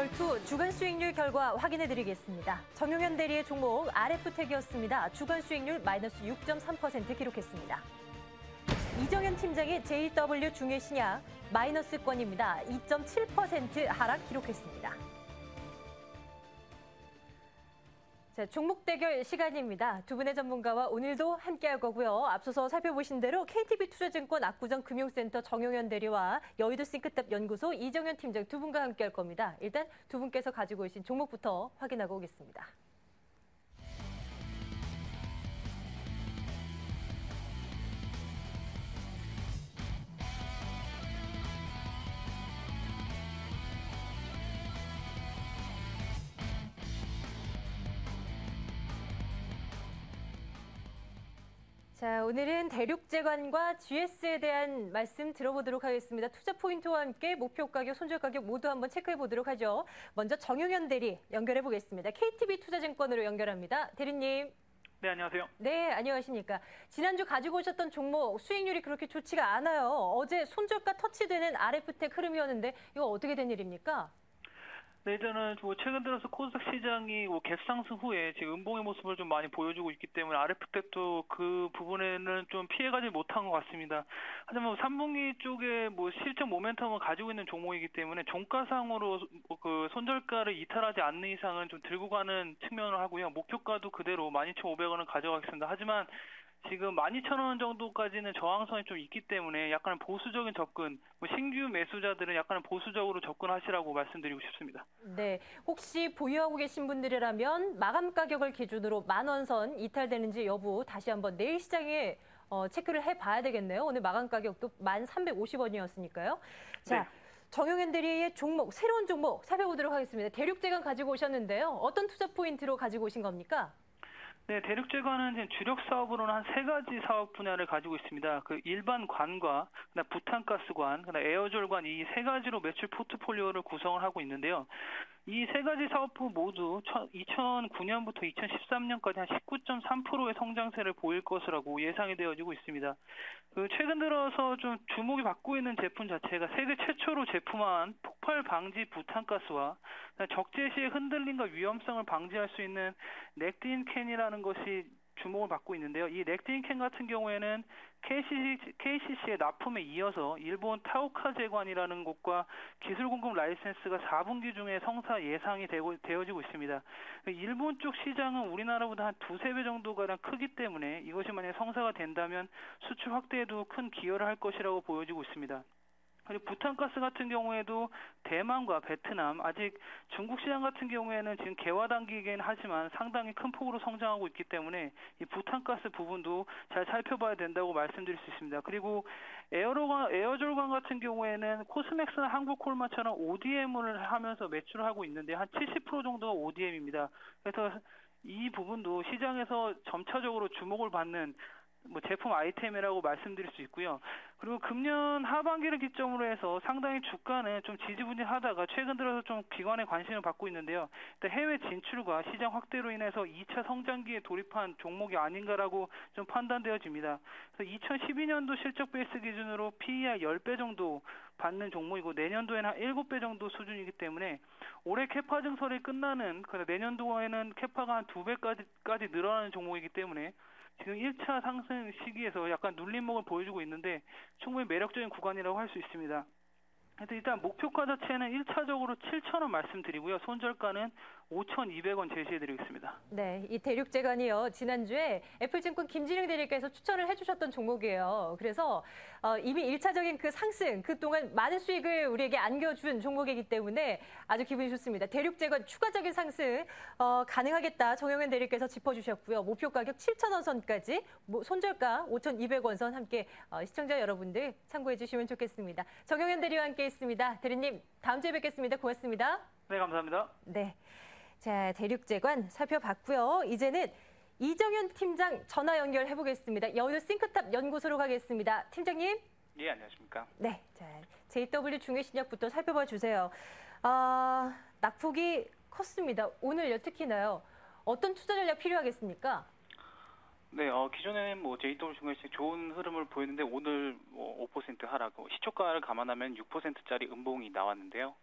결투 주간 수익률 결과 확인해드리겠습니다. 정용현 대리의 종목 RF텍이었습니다. 주간 수익률 마이너스 6.3% 기록했습니다. 이정현 팀장의 JW 중해신약 마이너스권입니다. 2.7% 하락 기록했습니다. 자, 종목 대결 시간입니다. 두 분의 전문가와 오늘도 함께할 거고요. 앞서서 살펴보신 대로 KTB투자증권 압구정 금융센터 정용현 대리와 여의도 싱크탑 연구소 이정현 팀장 두 분과 함께할 겁니다. 일단 두 분께서 가지고 오신 종목부터 확인하고 오겠습니다. 자, 오늘은 대륙제관과 GS에 대한 말씀 들어보도록 하겠습니다. 투자 포인트와 함께 목표 가격, 손절 가격 모두 한번 체크해 보도록 하죠. 먼저 정용현 대리 연결해 보겠습니다. KTB투자증권으로 연결합니다. 대리님. 네, 안녕하세요. 네, 안녕하십니까. 지난주 가지고 오셨던 종목 수익률이 그렇게 좋지가 않아요. 어제 손절가 터치되는 RF텍 흐름이었는데 이거 어떻게 된 일입니까? 네, 일단은 최근 들어서 코스닥 시장이 갭상승 후에 지금 음봉의 모습을 좀 많이 보여주고 있기 때문에 RF텍도 그 부분에는 좀 피해가지 못한 것 같습니다. 하지만 3분기 쪽에 실적 모멘텀을 가지고 있는 종목이기 때문에 종가상으로 그 손절가를 이탈하지 않는 이상은 좀 들고 가는 측면을 하고요. 목표가도 그대로 12,500원을 가져가겠습니다. 하지만 지금 12,000원 정도까지는 저항선이 좀 있기 때문에 약간 보수적인 접근, 신규 매수자들은 약간 보수적으로 접근하시라고 말씀드리고 싶습니다. 네, 혹시 보유하고 계신 분들이라면 마감 가격을 기준으로 10,000원 선 이탈되는지 여부 다시 한번 내일 시장에 체크를 해봐야 되겠네요. 오늘 마감 가격도 1,350원이었으니까요. 자, 네. 정용현 대리의 종목, 새로운 종목 살펴보도록 하겠습니다. 대륙제관 가지고 오셨는데요. 어떤 투자 포인트로 가지고 오신 겁니까? 네, 대륙제관은 지금 주력 사업으로는 한 3가지 사업 분야를 가지고 있습니다. 그 일반 관과, 그다음 부탄가스관, 그다음 에어졸관 이 3가지로 매출 포트폴리오를 구성을 하고 있는데요. 이 3가지 사업부 모두 2009년부터 2013년까지 한 19.3%의 성장세를 보일 것이라고 예상이 되어지고 있습니다. 그 최근 들어서 좀 주목이 받고 있는 제품 자체가 세계 최초로 제품화한 폭발 방지 부탄가스와 적재 시의 흔들림과 위험성을 방지할 수 있는 넥딘캔이라는 것이 주목을 받고 있는데요. 이 넥딘캔 같은 경우에는 KCC의 납품에 이어서 일본 타오카제관이라는 곳과 기술 공급 라이센스가 4분기 중에 성사 예상이 되어지고 있습니다. 일본 쪽 시장은 우리나라보다 한 2~3배 정도가 크기 때문에 이것이 만약 성사가 된다면 수출 확대에도 큰 기여를 할 것이라고 보여지고 있습니다. 그리고 부탄가스 같은 경우에도 대만과 베트남, 아직 중국 시장 같은 경우에는 지금 개화 단계이긴 하지만 상당히 큰 폭으로 성장하고 있기 때문에 이 부탄가스 부분도 잘 살펴봐야 된다고 말씀드릴 수 있습니다. 그리고 에어졸관 같은 경우에는 코스맥스나 한국콜마처럼 ODM을 하면서 매출을 하고 있는데 한 70% 정도가 ODM입니다. 그래서 이 부분도 시장에서 점차적으로 주목을 받는 제품 아이템이라고 말씀드릴 수 있고요. 그리고 금년 하반기를 기점으로 해서 상당히 주가는 좀 지지부진하다가 최근 들어서 좀 기관의 관심을 받고 있는데요. 해외 진출과 시장 확대로 인해서 2차 성장기에 돌입한 종목이 아닌가라고 좀 판단되어집니다. 그래서 2012년도 실적 베이스 기준으로 PER 10배 정도 받는 종목이고 내년도에는 한 7배 정도 수준이기 때문에 올해 캐파 증설이 끝나는 내년도에는 캐파가 한 2배까지 늘어나는 종목이기 때문에 지금 1차 상승 시기에서 약간 눌림목을 보여주고 있는데 충분히 매력적인 구간이라고 할 수 있습니다. 일단 목표가 자체는 1차적으로 7,000원 말씀드리고요. 손절가는 5,200원 제시해드리겠습니다. 네, 이 대륙제관이요. 지난주에 애플증권 김진영 대리께서 추천을 해주셨던 종목이에요. 그래서 이미 1차적인 그 상승, 그동안 많은 수익을 우리에게 안겨준 종목이기 때문에 아주 기분이 좋습니다. 대륙제관 추가적인 상승 가능하겠다. 정용현 대리께서 짚어주셨고요. 목표 가격 7,000원 선까지, 손절가 5,200원 선 함께 시청자 여러분들 참고해 주시면 좋겠습니다. 정용현 대리와 함께 있습니다. 대리님, 다음 주에 뵙겠습니다. 고맙습니다. 네, 감사합니다. 네. 자, 대륙제관 살펴봤고요. 이제는 이정현 팀장 전화 연결해 보겠습니다. 여의도 싱크탑 연구소로 가겠습니다. 팀장님. 예, 안녕하십니까. 네, 자, JW 중해신약부터 살펴봐 주세요. 낙폭이 컸습니다. 오늘요, 특히나요. 어떤 투자 전략 필요하겠습니까? 네, 기존에는 JW 중해신약 좋은 흐름을 보였는데 오늘 5% 하락, 시초가를 감안하면 6%짜리 음봉이 나왔는데요.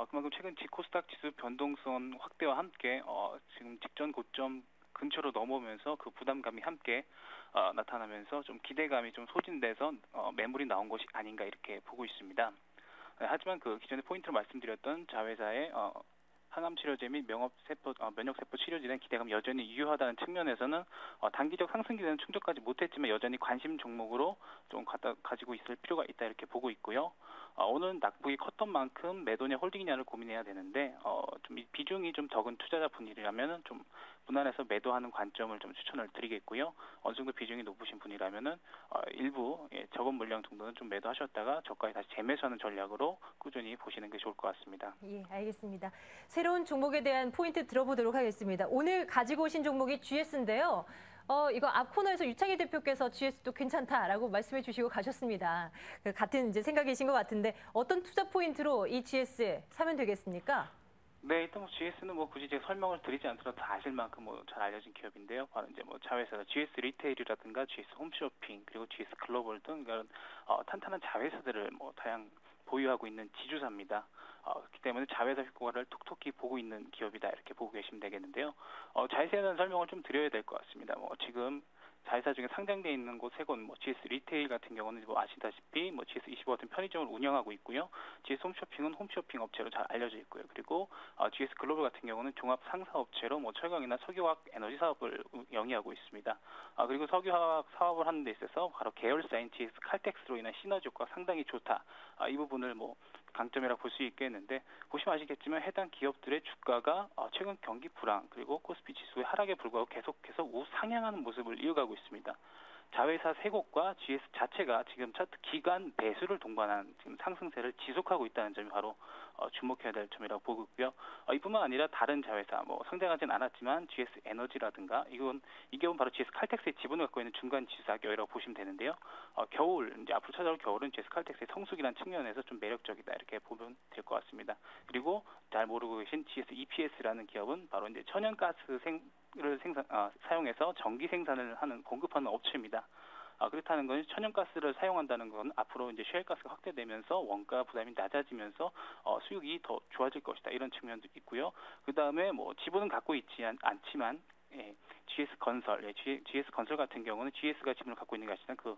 그만큼 최근 코스닥 지수 변동성 확대와 함께 지금 직전 고점 근처로 넘어오면서 그 부담감이 함께 나타나면서 좀 기대감이 좀 소진돼서 매물이 나온 것이 아닌가 이렇게 보고 있습니다. 하지만 그 기존에 포인트로 말씀드렸던 자회사의 항암 치료제 및 면역세포 치료제에 대한 기대감 여전히 유효하다는 측면에서는 단기적 상승 기대는 충족하지 못했지만 여전히 관심 종목으로 좀 가지고 있을 필요가 있다 이렇게 보고 있고요. 오늘 낙폭이 컸던 만큼 매도냐 홀딩이냐를 고민해야 되는데 좀 비중이 좀 적은 투자자 분이라면은 좀 무난해서 매도하는 관점을 좀 추천을 드리겠고요. 어느 정도 비중이 높으신 분이라면은 일부 적은 물량 정도는 좀 매도하셨다가 저가에 다시 재매수하는 전략으로 꾸준히 보시는 게 좋을 것 같습니다. 예, 알겠습니다. 새로운 종목에 대한 포인트 들어보도록 하겠습니다. 오늘 가지고 오신 종목이 GS인데요. 이거 앞 코너에서 유창희 대표께서 GS도 괜찮다라고 말씀해 주시고 가셨습니다. 같은 이제 생각이신 것 같은데 어떤 투자 포인트로 이 GS 사면 되겠습니까? 네, 일단 GS는 굳이 제가 설명을 드리지 않더라도 다 아실 만큼 잘 알려진 기업인데요. 바로 이제 자회사 GS 리테일이라든가 GS 홈쇼핑 그리고 GS 글로벌 등 이런 탄탄한 자회사들을 다양 보유하고 있는 지주사입니다. 그렇기 때문에 자회사 효과를 톡톡히 보고 있는 기업이다 이렇게 보고 계시면 되겠는데요. 자회사에 대한 설명을 좀 드려야 될 것 같습니다. 지금 자회사 중에 상장되어 있는 곳 세 곳, GS 리테일 같은 경우는 아시다시피 GS25 같은 편의점을 운영하고 있고요. GS 홈쇼핑은 홈쇼핑 업체로 잘 알려져 있고요. 그리고 GS 글로벌 같은 경우는 종합 상사 업체로 철강이나 석유화학 에너지 사업을 영위하고 있습니다. 그리고 석유화학 사업을 하는 데 있어서 바로 계열사인 GS 칼텍스로 인한 시너지 효과가 상당히 좋다. 이 부분을 강점이라고 볼 수 있겠는데 보시면 아시겠지만 해당 기업들의 주가가 최근 경기 불황 그리고 코스피 지수의 하락에 불구하고 계속해서 우상향하는 모습을 이어가고 있습니다. 자회사 세 곳과 GS 자체가 지금 차트 기간 배수를 동반한 지금 상승세를 지속하고 있다는 점이 바로 주목해야 될 점이라고 보고 있고요. 이뿐만 아니라 다른 자회사 상장하진 않았지만 GS 에너지라든가 이 기업은 바로 GS 칼텍스의 지분을 갖고 있는 중간 지주사격이라고 보시면 되는데요. 겨울 이제 앞으로 찾아올 겨울은 GS 칼텍스의 성수기란 측면에서 좀 매력적이다 이렇게 보면 될 것 같습니다. 그리고 잘 모르고 계신 GS EPS라는 기업은 바로 이제 천연가스 사용해서 전기 생산을 공급하는 업체입니다. 그렇다는 건 천연가스를 사용한다는 건 앞으로 이제 셰일가스가 확대되면서 원가 부담이 낮아지면서 수익이 더 좋아질 것이다 이런 측면도 있고요. 그 다음에 지분은 갖고 있지 않지만 GS 건설, GS 건설 같은 경우는 GS가 지분을 갖고 있는 게 아니라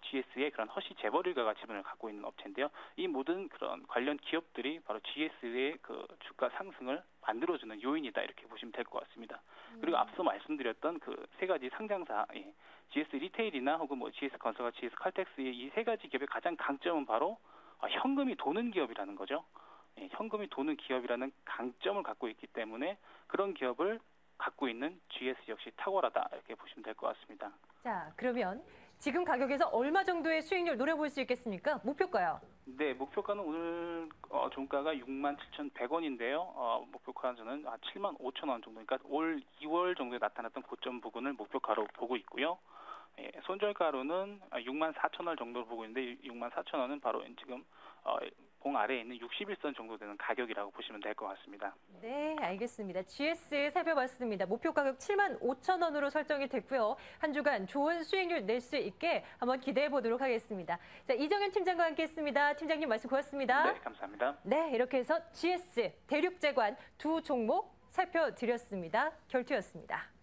GS의 그런 허쉬 재벌 일가가 지분을 갖고 있는 업체인데요. 이 모든 그런 관련 기업들이 바로 GS의 그 주가 상승을 만들어주는 요인이다 이렇게 보시면 될 것 같습니다. 그리고 앞서 말씀드렸던 그 세 가지 상장사, GS 리테일이나 혹은 GS 건설과 GS 칼텍스의 이 세 가지 기업의 가장 강점은 바로 현금이 도는 기업이라는 거죠. 현금이 도는 기업이라는 강점을 갖고 있기 때문에 그런 기업을 갖고 있는 GS 역시 탁월하다 이렇게 보시면 될 것 같습니다. 자, 그러면 지금 가격에서 얼마 정도의 수익률 노려볼 수 있겠습니까? 목표가요? 네, 목표가는 오늘 종가가 67,100원인데요. 목표가는 75,000원 정도, 그러니까 올 2월 정도에 나타났던 고점 부근을 목표가로 보고 있고요. 손절가로는 64,000원 정도로 보고 있는데 64,000원은 바로 지금 봉 아래에 있는 61선 정도 되는 가격이라고 보시면 될 것 같습니다. 네, 알겠습니다. GS 살펴봤습니다. 목표 가격 75,000원으로 설정이 됐고요. 한 주간 좋은 수익률 낼 수 있게 한번 기대해 보도록 하겠습니다. 자, 이정현 팀장과 함께했습니다. 팀장님 말씀 고맙습니다. 네, 감사합니다. 네, 이렇게 해서 GS, 대륙제관 두 종목 살펴드렸습니다. 결투였습니다.